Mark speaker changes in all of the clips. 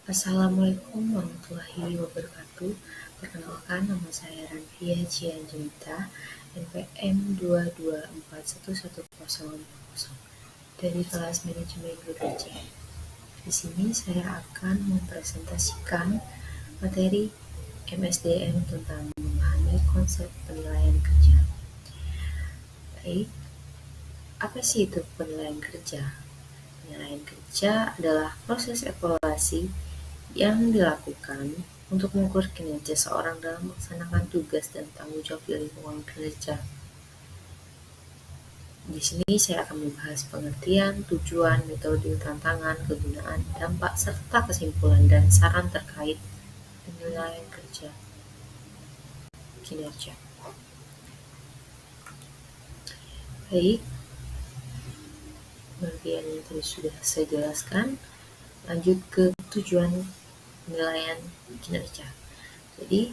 Speaker 1: Assalamualaikum warahmatullahi wabarakatuh. Perkenalkan, nama saya Ranfia Cianjunita, NPM 224111040 dari kelas manajemen Grup C. Di sini saya akan mempresentasikan materi MSDM tentang memahami konsep penilaian kerja. Baik, apa sih itu penilaian kerja? Penilaian kerja adalah proses evaluasi yang dilakukan untuk mengukur kinerja seorang dalam melaksanakan tugas dan tanggung jawab di lingkungan kerja. Di sini saya akan membahas pengertian, tujuan, metode, tantangan, kegunaan, dampak, serta kesimpulan dan saran terkait penilaian kerja kinerja. Baik, pengertian yang tadi sudah saya jelaskan. Lanjut ke tujuan penilaian kinerja. Jadi,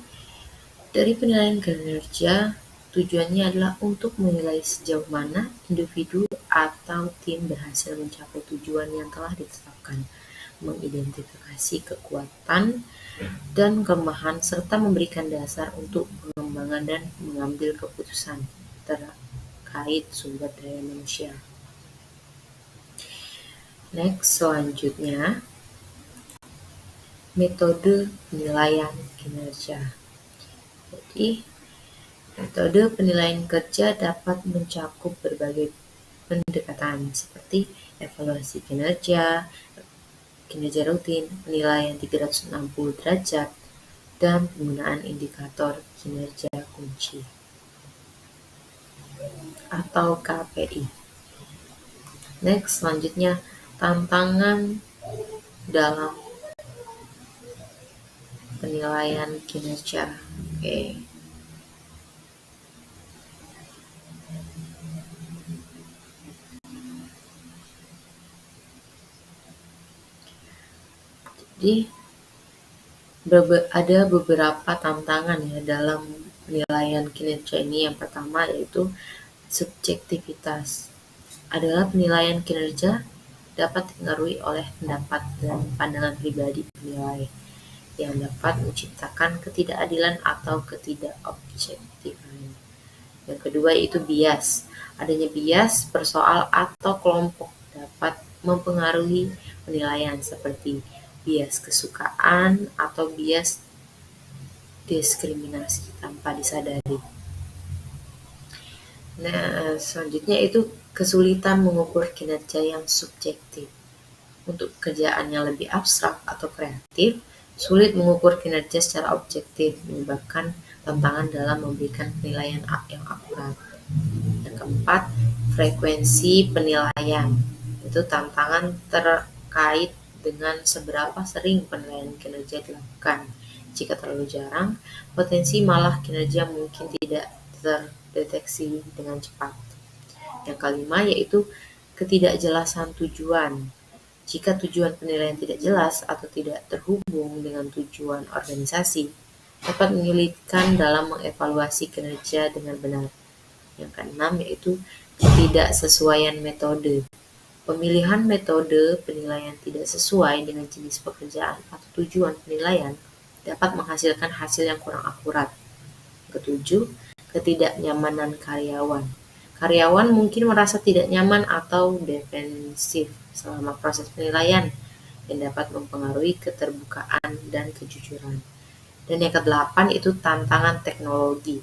Speaker 1: dari penilaian kinerja, tujuannya adalah untuk menilai sejauh mana individu atau tim berhasil mencapai tujuan yang telah ditetapkan, mengidentifikasi kekuatan dan kelemahan, serta memberikan dasar untuk pengembangan dan mengambil keputusan terkait sumber daya manusia. Next, selanjutnya, metode penilaian kinerja. Jadi, metode penilaian kerja dapat mencakup berbagai pendekatan seperti evaluasi kinerja, kinerja rutin, penilaian 360 derajat, dan penggunaan indikator kinerja kunci atau KPI. Next, selanjutnya tantangan dalam penilaian kinerja. Oke. Jadi ada beberapa tantangan ya dalam penilaian kinerja ini. Yang pertama yaitu subjektivitas. Adalah penilaian kinerja dapat dipengaruhi oleh pendapat dan pandangan pribadi penilai yang dapat menciptakan ketidakadilan atau ketidakobjektifan. Yang kedua yaitu bias. Adanya bias persoal atau kelompok dapat mempengaruhi penilaian seperti bias kesukaan atau bias diskriminasi tanpa disadari. Nah, selanjutnya itu kesulitan mengukur kinerja yang subjektif. Untuk kerjaan yang lebih abstrak atau kreatif, sulit mengukur kinerja secara objektif, menyebabkan tantangan dalam memberikan penilaian yang akurat. Yang keempat, frekuensi penilaian. Itu tantangan terkait dengan seberapa sering penilaian kinerja dilakukan. Jika terlalu jarang, potensi malah kinerja mungkin tidak terdeteksi dengan cepat. Yang kelima yaitu ketidakjelasan tujuan. Jika tujuan penilaian tidak jelas atau tidak terhubung dengan tujuan organisasi, dapat menyulitkan dalam mengevaluasi kinerja dengan benar. Yang keenam yaitu ketidaksesuaian metode. Pemilihan metode penilaian tidak sesuai dengan jenis pekerjaan atau tujuan penilaian dapat menghasilkan hasil yang kurang akurat. Ketujuh, ketidaknyamanan karyawan. Karyawan mungkin merasa tidak nyaman atau defensif selama proses penilaian yang dapat mempengaruhi keterbukaan dan kejujuran. Dan yang kedelapan itu tantangan teknologi.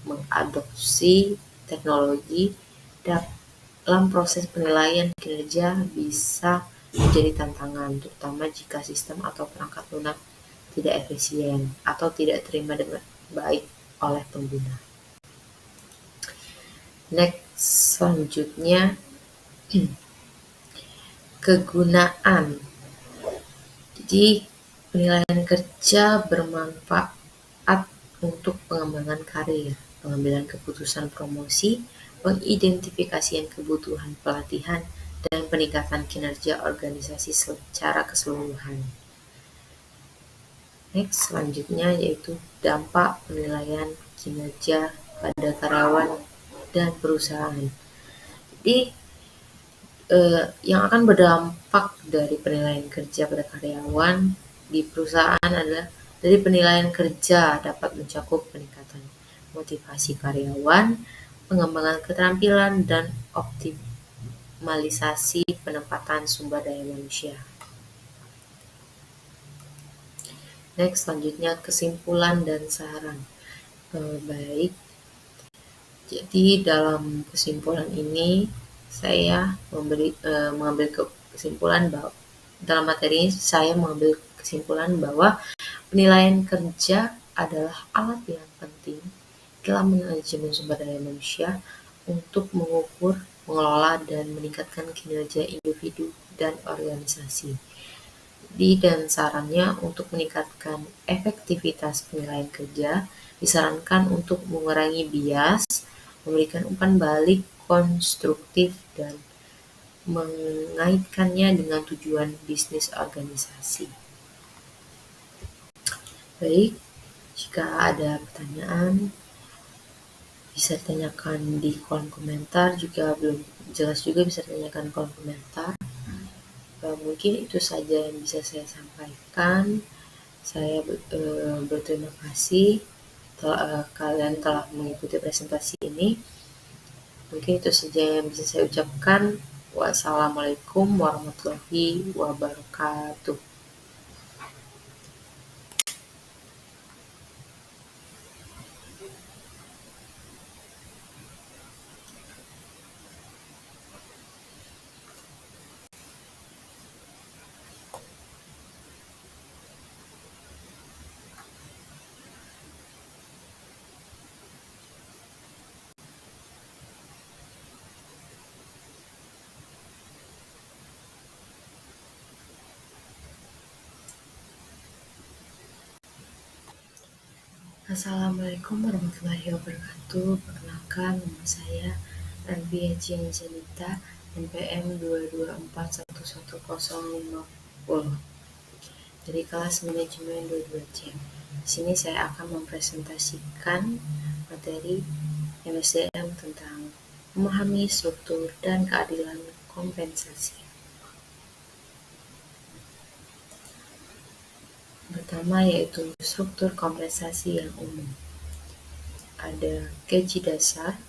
Speaker 1: Mengadopsi teknologi dalam proses penilaian kinerja bisa menjadi tantangan, terutama jika sistem atau perangkat lunak tidak efisien atau tidak terima dengan baik oleh pengguna. Next, selanjutnya kegunaan. Jadi penilaian kerja bermanfaat untuk pengembangan karir, pengambilan keputusan promosi, pengidentifikasian kebutuhan pelatihan, dan peningkatan kinerja organisasi secara keseluruhan. Next, selanjutnya yaitu dampak penilaian kinerja pada karyawan dan perusahaan. Jadi yang akan berdampak dari penilaian kerja pada karyawan di perusahaan adalah dari penilaian kerja dapat mencakup peningkatan motivasi karyawan, pengembangan keterampilan, dan optimalisasi penempatan sumber daya manusia. Next, selanjutnya kesimpulan dan saran. Baik, jadi dalam kesimpulan ini saya mengambil kesimpulan bahwa dalam materi ini saya mengambil kesimpulan bahwa penilaian kerja adalah alat yang penting dalam manajemen sumber daya manusia untuk mengukur, mengelola, dan meningkatkan kinerja individu dan organisasi. Dan sarannya untuk meningkatkan efektivitas penilaian kerja, disarankan untuk mengurangi bias, memberikan umpan balik konstruktif, dan mengaitkannya dengan tujuan bisnis organisasi. Baik, jika ada pertanyaan bisa ditanyakan di kolom komentar, juga belum jelas juga bisa ditanyakan di kolom komentar. Mungkin itu saja yang bisa saya sampaikan. Saya berterima kasih kalian telah mengikuti presentasi ini. Mungkin itu saja yang bisa saya ucapkan. Wassalamualaikum warahmatullahi wabarakatuh. Assalamualaikum warahmatullahi wabarakatuh. Perkenalkan, nama saya Ranfi Haji Angelita, NPM 224111050 dari kelas manajemen 22C. Di sini saya akan mempresentasikan materi MSDM tentang memahami struktur dan keadilan kompensasi. Pertama yaitu struktur kompensasi yang umum. Ada gaji dasar,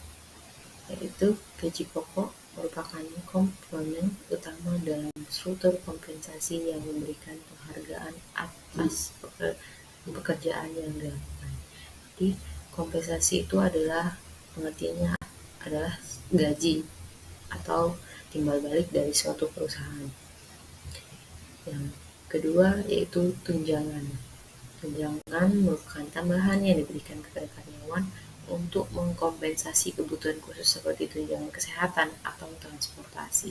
Speaker 1: yaitu gaji pokok merupakan komponen utama dalam struktur kompensasi yang memberikan penghargaan atas pekerjaan yang dilakukan. Jadi kompensasi itu adalah pengertiannya adalah gaji atau timbal balik dari suatu perusahaan. Yang kedua yaitu tunjangan. Tunjangan merupakan tambahan yang diberikan kepada karyawan untuk mengkompensasi kebutuhan khusus seperti tunjangan kesehatan atau transportasi.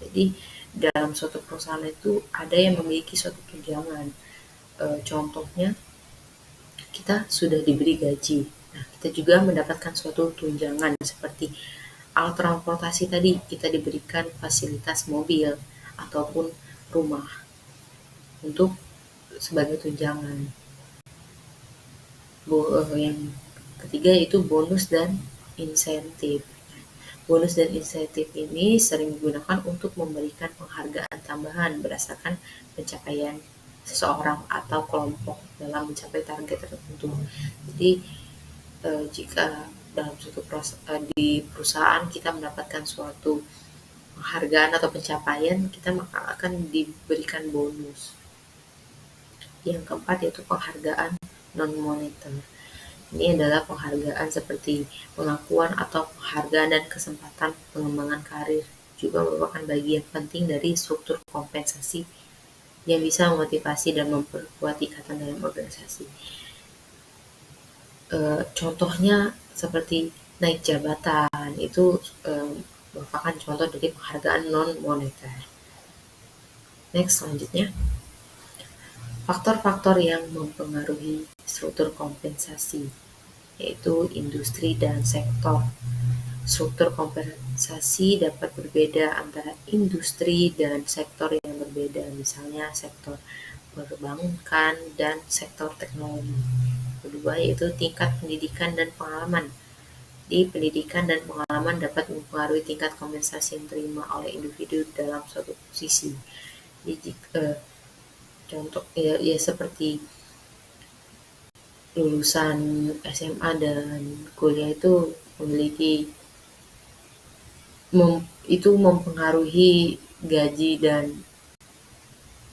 Speaker 1: Jadi dalam suatu perusahaan itu ada yang memiliki suatu tunjangan. Contohnya kita sudah diberi gaji. Nah, kita juga mendapatkan suatu tunjangan seperti alat transportasi tadi, kita diberikan fasilitas mobil ataupun rumah untuk sebagai tunjangan. Yang ketiga yaitu bonus dan insentif. Bonus dan insentif ini sering digunakan untuk memberikan penghargaan tambahan berdasarkan pencapaian seseorang atau kelompok dalam mencapai target tertentu. Jadi jika dalam suatu di perusahaan kita mendapatkan suatu penghargaan atau pencapaian, kita maka akan diberikan bonus. Yang keempat yaitu penghargaan non-moneter. Ini adalah penghargaan seperti pengakuan atau penghargaan dan kesempatan pengembangan karir, juga merupakan bagian penting dari struktur kompensasi yang bisa memotivasi dan memperkuat ikatan dalam organisasi. Contohnya seperti naik jabatan, itu merupakan contoh dari penghargaan non-moneter. Next, selanjutnya. Faktor-faktor yang mempengaruhi struktur kompensasi, yaitu industri dan sektor. Struktur kompensasi dapat berbeda antara industri dan sektor yang berbeda, misalnya sektor perbankan dan sektor teknologi. Kedua yaitu tingkat pendidikan dan pengalaman. Di pendidikan dan pengalaman dapat mempengaruhi tingkat kompensasi yang diterima oleh individu dalam suatu posisi. Contoh ya seperti lulusan SMA dan kuliah itu memiliki itu mempengaruhi gaji dan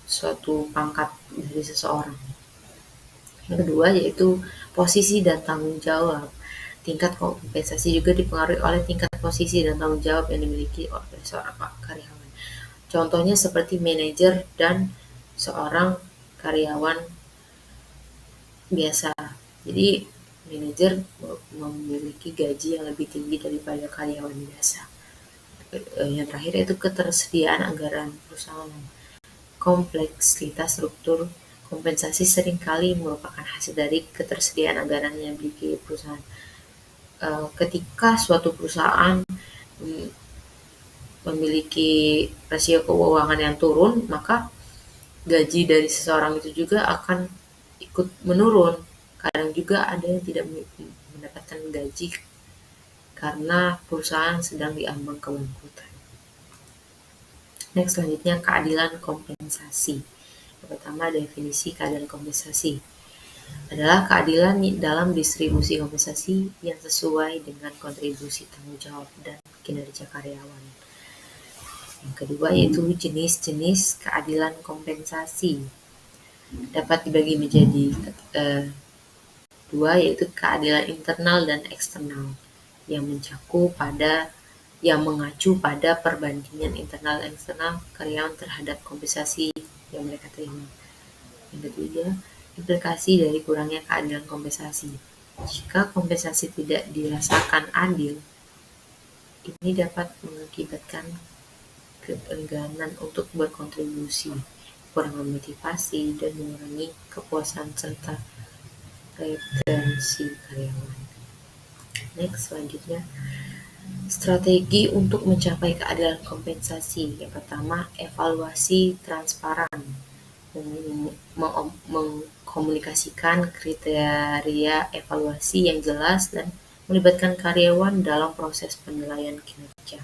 Speaker 1: suatu pangkat dari seseorang. Yang kedua yaitu posisi dan tanggung jawab. Tingkat kompensasi juga dipengaruhi oleh tingkat posisi dan tanggung jawab yang dimiliki oleh seorang karyawan. Contohnya seperti manajer dan seorang karyawan biasa. Jadi manajer memiliki gaji yang lebih tinggi daripada karyawan biasa. Yang terakhir yaitu ketersediaan anggaran perusahaan. Kompleksitas struktur kompensasi seringkali merupakan hasil dari ketersediaan anggaran yang dimiliki perusahaan. Ketika suatu perusahaan memiliki rasio keuangan yang turun, maka gaji dari seseorang itu juga akan ikut menurun. Kadang juga ada yang tidak mendapatkan gaji karena perusahaan sedang diambang kebangkrutan. Next, selanjutnya keadilan kompensasi. Yang pertama, definisi keadilan kompensasi adalah keadilan dalam distribusi kompensasi yang sesuai dengan kontribusi tanggung jawab dan kinerja karyawan. Yang kedua yaitu jenis-jenis keadilan kompensasi. Dapat dibagi menjadi dua, yaitu keadilan internal dan eksternal yang mengacu pada perbandingan internal dan eksternal karyawan terhadap kompensasi yang mereka terima. Yang ketiga, implikasi dari kurangnya keadilan kompensasi. Jika kompensasi tidak dirasakan adil, ini dapat mengakibatkan keengganan untuk berkontribusi, kurang motivasi, dan mengurangi kepuasan serta retensi karyawan. Next, selanjutnya strategi untuk mencapai keadilan kompensasi. Yang pertama, evaluasi transparan, mengkomunikasikan kriteria evaluasi yang jelas dan melibatkan karyawan dalam proses penilaian kinerja.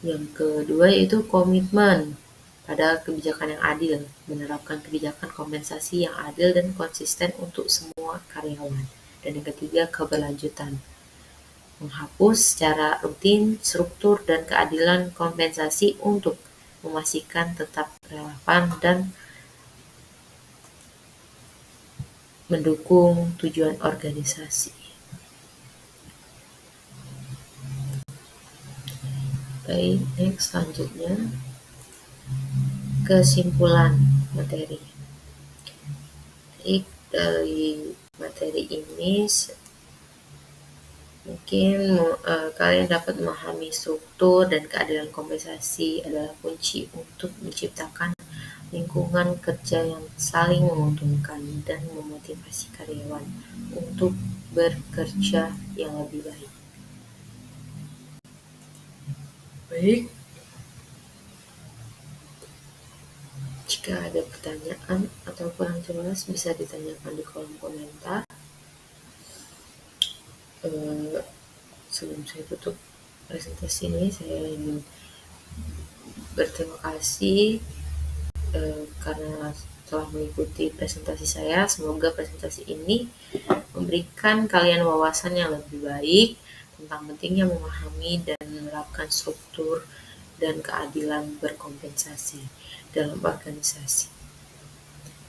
Speaker 1: Yang kedua yaitu komitmen pada kebijakan yang adil, menerapkan kebijakan kompensasi yang adil dan konsisten untuk semua karyawan. Dan yang ketiga, keberlanjutan, menghapus secara rutin struktur dan keadilan kompensasi untuk memastikan tetap relevan dan mendukung tujuan organisasi. Baik, next selanjutnya kesimpulan materi. Dari materi ini mungkin kalian dapat memahami struktur dan keadilan kompensasi adalah kunci untuk menciptakan lingkungan kerja yang saling menguntungkan dan memotivasi karyawan untuk bekerja yang lebih baik. Baik, jika ada pertanyaan atau kurang jelas bisa ditanyakan di kolom komentar. Sebelum saya tutup presentasi ini, saya ingin berterima kasih karena telah mengikuti presentasi saya. Semoga presentasi ini memberikan kalian wawasan yang lebih baik tentang pentingnya memahami dan menerapkan struktur dan keadilan berkompensasi dalam organisasi.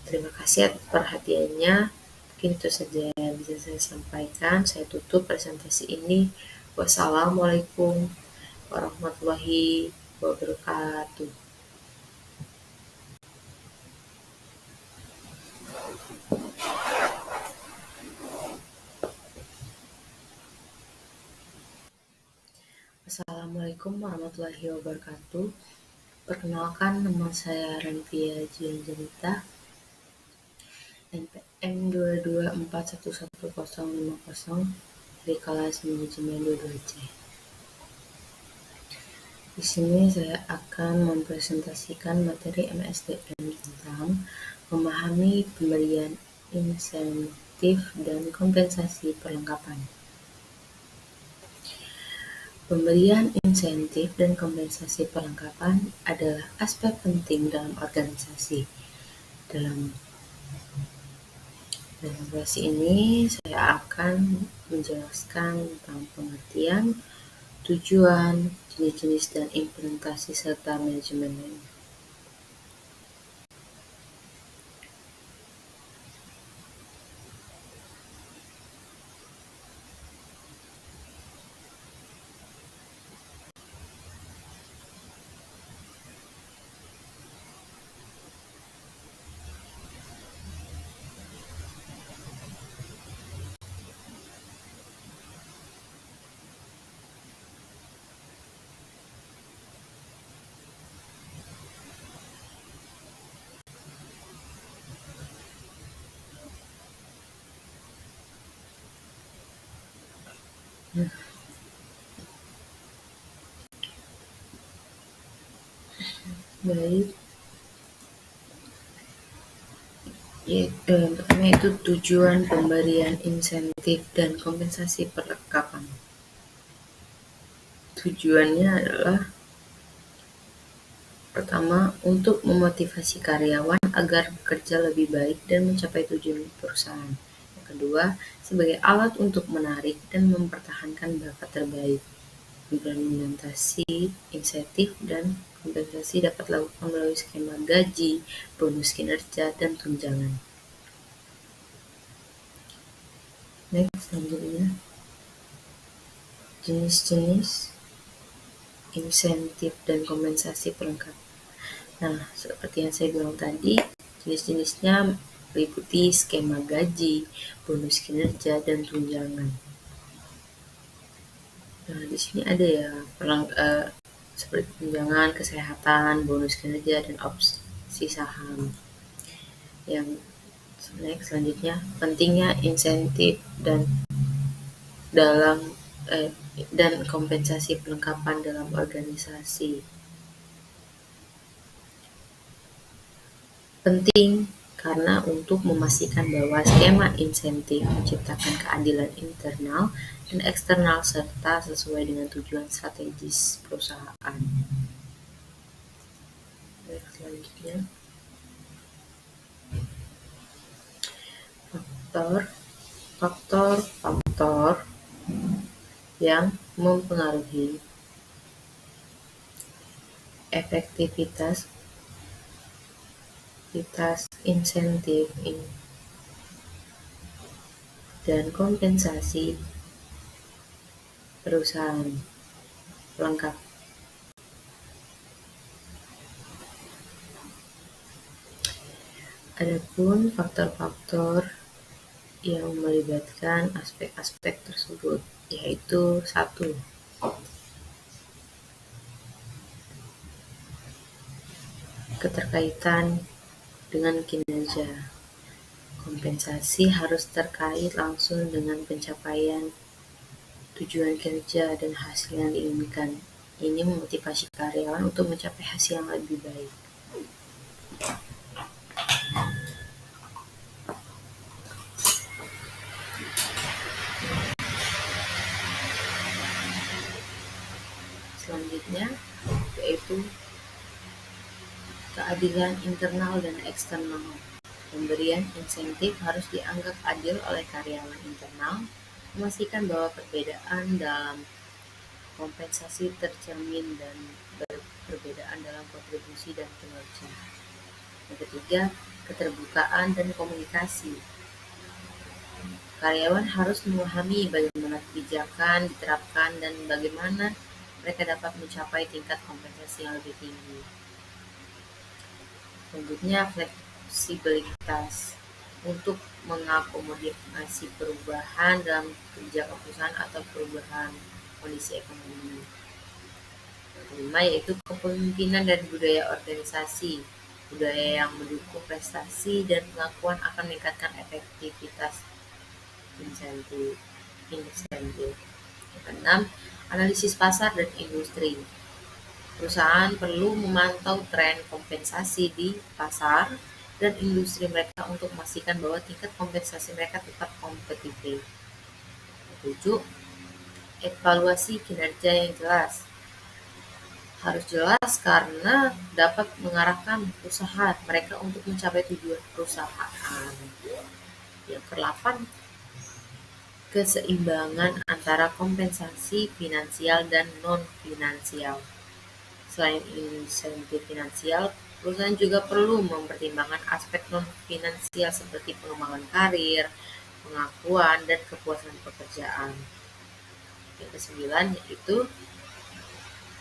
Speaker 1: Terima kasih atas perhatiannya. Mungkin itu saja yang bisa saya sampaikan. Saya tutup presentasi ini. Wassalamualaikum warahmatullahi wabarakatuh. Assalamualaikum warahmatullahi wabarakatuh. Perkenalkan, nama saya Ranvia Jianjanita, NPM 2241150 dari kelas manajemen 22C. Di sini saya akan mempresentasikan materi MSDM tentang memahami pemberian insentif dan kompensasi perlengkapan. Pemberian insentif dan kompensasi perlengkapan adalah aspek penting dalam organisasi. Dalam presentasi ini, saya akan menjelaskan tentang pengertian, tujuan, jenis-jenis dan implementasi serta manajemennya. Baik, yang pertama itu tujuan pemberian insentif dan kompensasi perlengkapan. Tujuannya adalah pertama, untuk memotivasi karyawan agar bekerja lebih baik dan mencapai tujuan perusahaan. Yang kedua, sebagai alat untuk menarik dan mempertahankan bakat terbaik. Implementasi insentif dan kompensasi dapat dilakukan melalui skema gaji, bonus kinerja, dan tunjangan. Next, selanjutnya, jenis-jenis insentif dan kompensasi pelengkap. Nah, seperti yang saya bilang tadi, jenis-jenisnya meliputi skema gaji, bonus kinerja, dan tunjangan. Nah, di sini ada ya seperti tunjangan kesehatan, bonus kinerja, dan opsi saham. Yang selanjutnya, pentingnya insentif dan kompensasi perlengkapan dalam organisasi. Penting karena untuk memastikan bahwa skema insentif menciptakan keadilan internal dan eksternal serta sesuai dengan tujuan strategis perusahaan. Selanjutnya, faktor-faktor yang mempengaruhi efektivitas insentif dan kompensasi perusahaan lengkap. Adapun faktor-faktor yang melibatkan aspek-aspek tersebut, yaitu 1. Keterkaitan dengan kinerja. Kompensasi harus terkait langsung dengan pencapaian tujuan kinerja dan hasil yang diinginkan. Ini memotivasi karyawan untuk mencapai hasil yang lebih baik. Selanjutnya, yaitu keadilan internal dan eksternal. Pemberian insentif harus dianggap adil oleh karyawan internal, memastikan bahwa perbedaan dalam kompensasi tercermin dan perbedaan dalam kontribusi dan kinerja. Yang ketiga, keterbukaan dan komunikasi. Karyawan harus memahami bagaimana kebijakan diterapkan dan bagaimana mereka dapat mencapai tingkat kompensasi yang lebih tinggi. Selanjutnya, fleksibilitas untuk mengakomodasi perubahan dalam kebijakan perusahaan atau perubahan kondisi ekonomi. Yang kelima, yaitu kepemimpinan dan budaya organisasi. Budaya yang mendukung prestasi dan pengakuan akan meningkatkan efektivitas insentif. Yang keenam, analisis pasar dan industri. Perusahaan perlu memantau tren kompensasi di pasar dan industri mereka untuk memastikan bahwa tingkat kompensasi mereka tetap kompetitif. 7. evaluasi kinerja yang jelas. Harus jelas karena dapat mengarahkan usaha mereka untuk mencapai tujuan perusahaan. Yang ke-8, keseimbangan antara kompensasi finansial dan non-finansial. Selain insentif finansial, perusahaan juga perlu mempertimbangkan aspek non-finansial seperti pengembangan karir, pengakuan, dan kepuasan pekerjaan. Yang ke-9 yaitu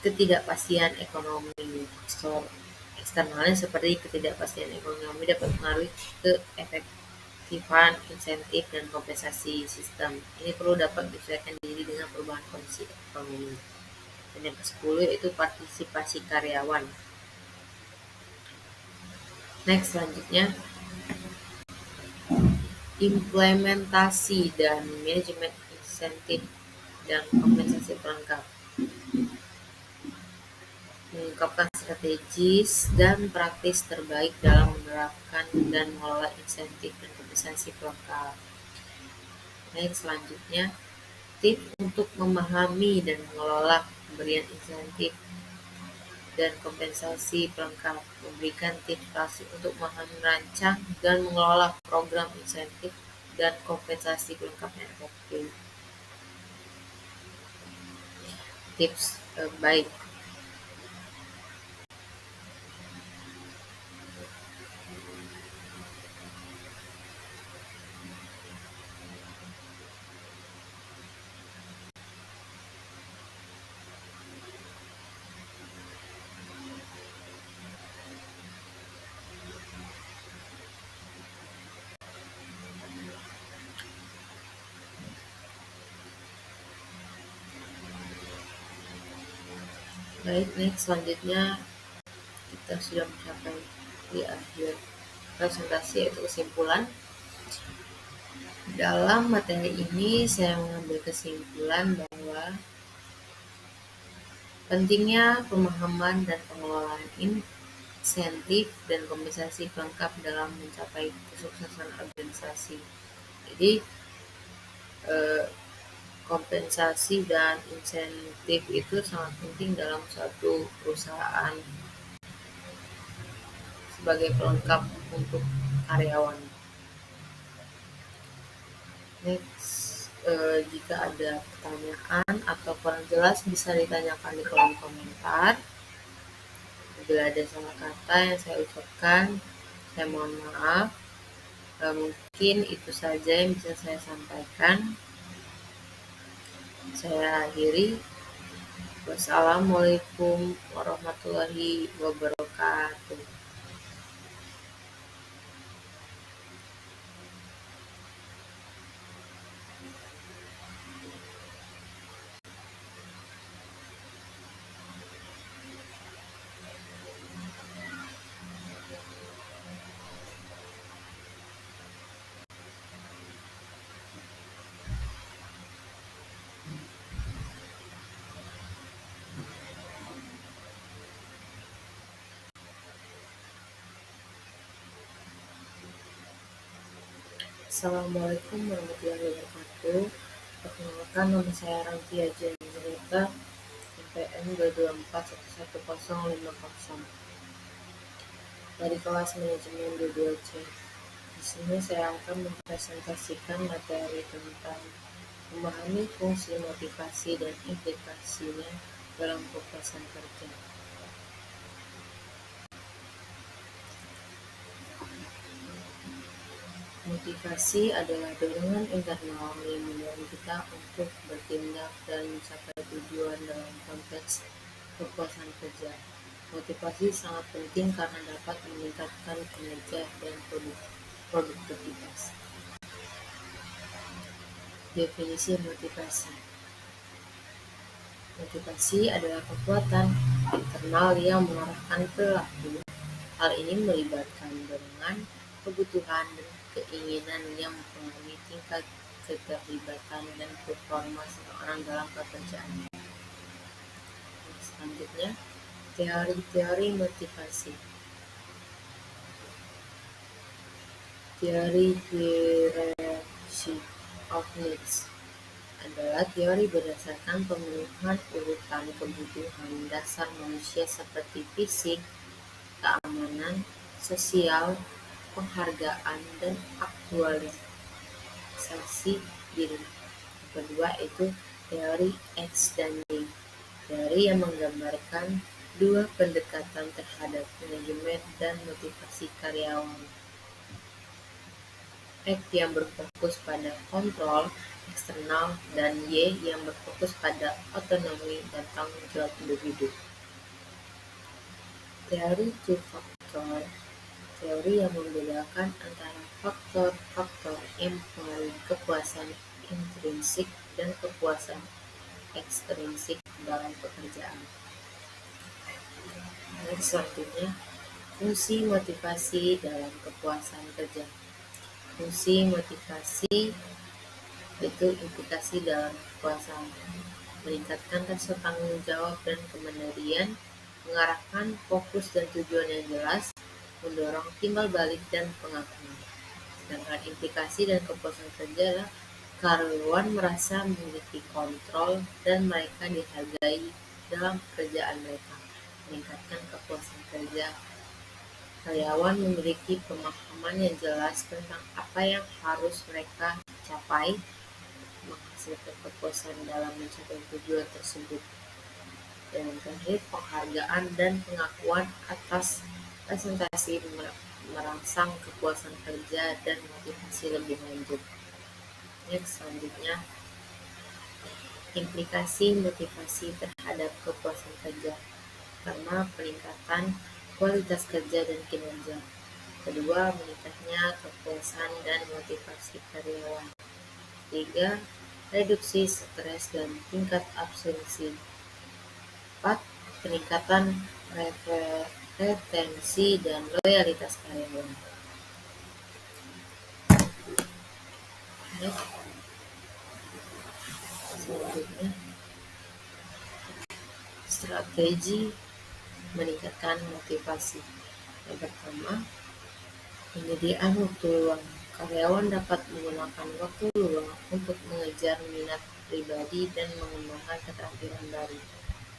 Speaker 1: ketidakpastian ekonomi. Faktor eksternalnya seperti ketidakpastian ekonomi dapat mengaruhi keefektifan insentif dan kompensasi sistem. Ini perlu dapat disesuaikan diri dengan perubahan kondisi ekonomi. Dan yang ke-10 yaitu partisipasi karyawan. Next, selanjutnya implementasi dan manajemen insentif dan kompensasi pelengkap. Mengungkapkan strategis dan praktis terbaik dalam menerapkan dan mengelola insentif dan kompensasi pelengkap. Next, selanjutnya tips untuk memahami dan mengelola pemberian insentif dan kompensasi pelengkap. Memberikan tips klasik untuk memahami, merancang, dan mengelola program insentif dan kompensasi pelengkap yang efektif. Tips baik. Baik, next selanjutnya kita sudah mencapai di akhir presentasi, yaitu kesimpulan. Dalam materi ini saya mengambil kesimpulan bahwa pentingnya pemahaman dan pengelolaan insentif dan kompensasi pelengkap dalam mencapai kesuksesan organisasi. Jadi kompensasi dan insentif itu sangat penting dalam suatu perusahaan sebagai pelengkap untuk karyawan. Next, jika ada pertanyaan atau kurang jelas bisa ditanyakan di kolom komentar. Bila ada salah kata yang saya ucapkan, saya mohon maaf. Mungkin itu saja yang bisa saya sampaikan. Saya akhiri. Wassalamualaikum warahmatullahi wabarakatuh. Assalamualaikum warahmatullahi wabarakatuh. Perkenalkan, nama saya Rantia Janita, NPM 224111050 dari kelas manajemen 22C. Di sini saya akan mempresentasikan materi tentang memahami fungsi motivasi dan implikasinya dalam kepuasan kerja. Motivasi adalah dorongan internal yang mendorong kita untuk bertindak dan mencapai tujuan dalam konteks kepuasan kerja. Motivasi sangat penting karena dapat meningkatkan kinerja dan produktivitas. Definisi motivasi. Motivasi adalah kekuatan internal yang mengarahkan perilaku. Hal ini melibatkan dorongan, kebutuhan, dan keinginan yang mempengaruhi tingkat keterlibatan dan performa seseorang dalam pekerjaan. Selanjutnya, teori-teori motivasi. Teori hierarchy of needs adalah teori berdasarkan pemenuhan urutan kebutuhan dasar manusia seperti fisik, keamanan, sosial, penghargaan, dan aktualisasi diri. Kedua itu teori X dan Y, teori yang menggambarkan dua pendekatan terhadap manajemen dan motivasi karyawan. X yang berfokus pada kontrol eksternal dan Y yang berfokus pada otonomi dan tanggung jawab individu. Teori two factor, teori yang membedakan antara faktor-faktor yang mempengaruhi kepuasan intrinsik dan kepuasan ekstrinsik dalam pekerjaan. Selanjutnya, fungsi motivasi dalam kepuasan kerja. Fungsi motivasi itu implikasi dalam kepuasan, meningkatkan rasa tanggung jawab dan kemandirian, mengarahkan fokus dan tujuan yang jelas, mendorong timbal balik dan pengakuan. Sedangkan implikasi dan kepuasan kerja adalah karyawan merasa memiliki kontrol dan mereka dihargai dalam pekerjaan mereka. Meningkatkan kepuasan kerja, karyawan memiliki pemahaman yang jelas tentang apa yang harus mereka capai, menghasilkan kepuasan dalam mencapai tujuan tersebut. Dan terakhir, penghargaan dan pengakuan atas prestasi merangsang kepuasan kerja dan motivasi lebih lanjut. Selanjutnya, implikasi motivasi terhadap kepuasan kerja. Pertama, peningkatan kualitas kerja dan kinerja. Kedua, meningkatnya kepuasan dan motivasi karyawan. Tiga, reduksi stres dan tingkat absensi. 4. Peningkatan retensi dan loyalitas karyawan. Selanjutnya, strategi meningkatkan motivasi. Yang pertama, penyediaan waktu luang. Karyawan dapat menggunakan waktu luang untuk mengejar minat pribadi dan mengembangkan keterampilan baru.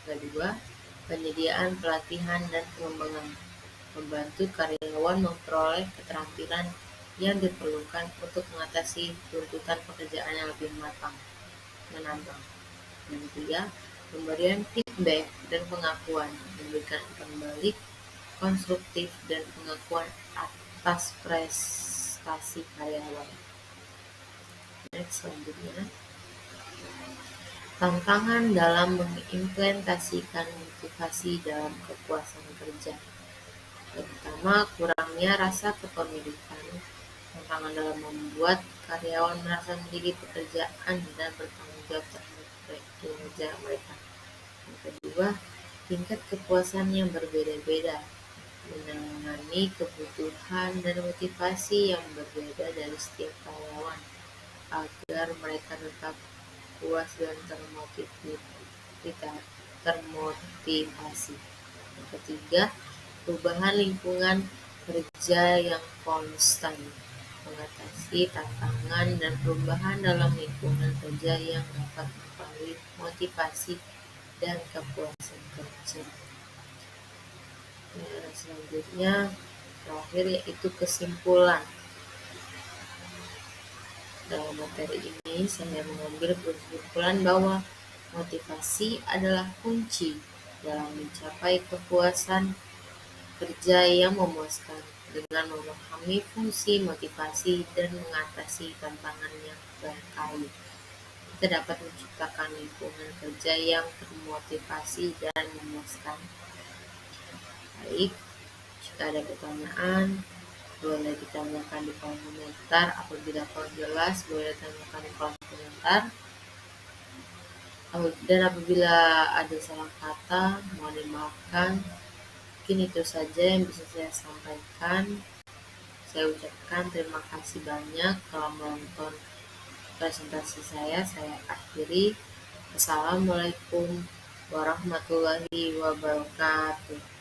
Speaker 1: Kedua, penyediaan pelatihan dan pengembangan, membantu karyawan memperoleh keterampilan yang diperlukan untuk mengatasi tuntutan pekerjaan yang lebih menantang. Dan ketiga, pemberian feedback dan pengakuan, memberikan umpan balik konstruktif dan pengakuan atas prestasi karyawan. Selanjutnya, tantangan dalam mengimplementasikan motivasi dalam kepuasan kerja. Yang pertama, kurangnya rasa kepemilikan. Tantangan dalam membuat karyawan merasa memiliki pekerjaan dan bertanggung jawab terhadap kinerja mereka. Yang kedua, tingkat kepuasan yang berbeda-beda, menangani kebutuhan dan motivasi yang berbeda dari setiap karyawan agar mereka tetap puas dan termotivasi. Yang ketiga, perubahan lingkungan kerja yang konstan, mengatasi tantangan dan perubahan dalam lingkungan kerja yang dapat mempengaruhi motivasi dan kepuasan kerja. Selanjutnya, terakhir yaitu kesimpulan. Dalam materi ini, saya mengambil kesimpulan bahwa motivasi adalah kunci dalam mencapai kepuasan kerja yang memuaskan. Dengan memahami fungsi motivasi dan mengatasi tantangan yang terkait, kita dapat menciptakan lingkungan kerja yang termotivasi dan memuaskan. Baik, jika ada pertanyaan, boleh ditanyakan di kolom komentar. Apabila kurang jelas, boleh ditanyakan di kolom komentar. Dan apabila ada salah kata, mohon dimaafkan. Mungkin itu saja yang bisa saya sampaikan. Saya ucapkan terima kasih banyak telah menonton presentasi saya. Saya akhiri. Assalamualaikum warahmatullahi wabarakatuh.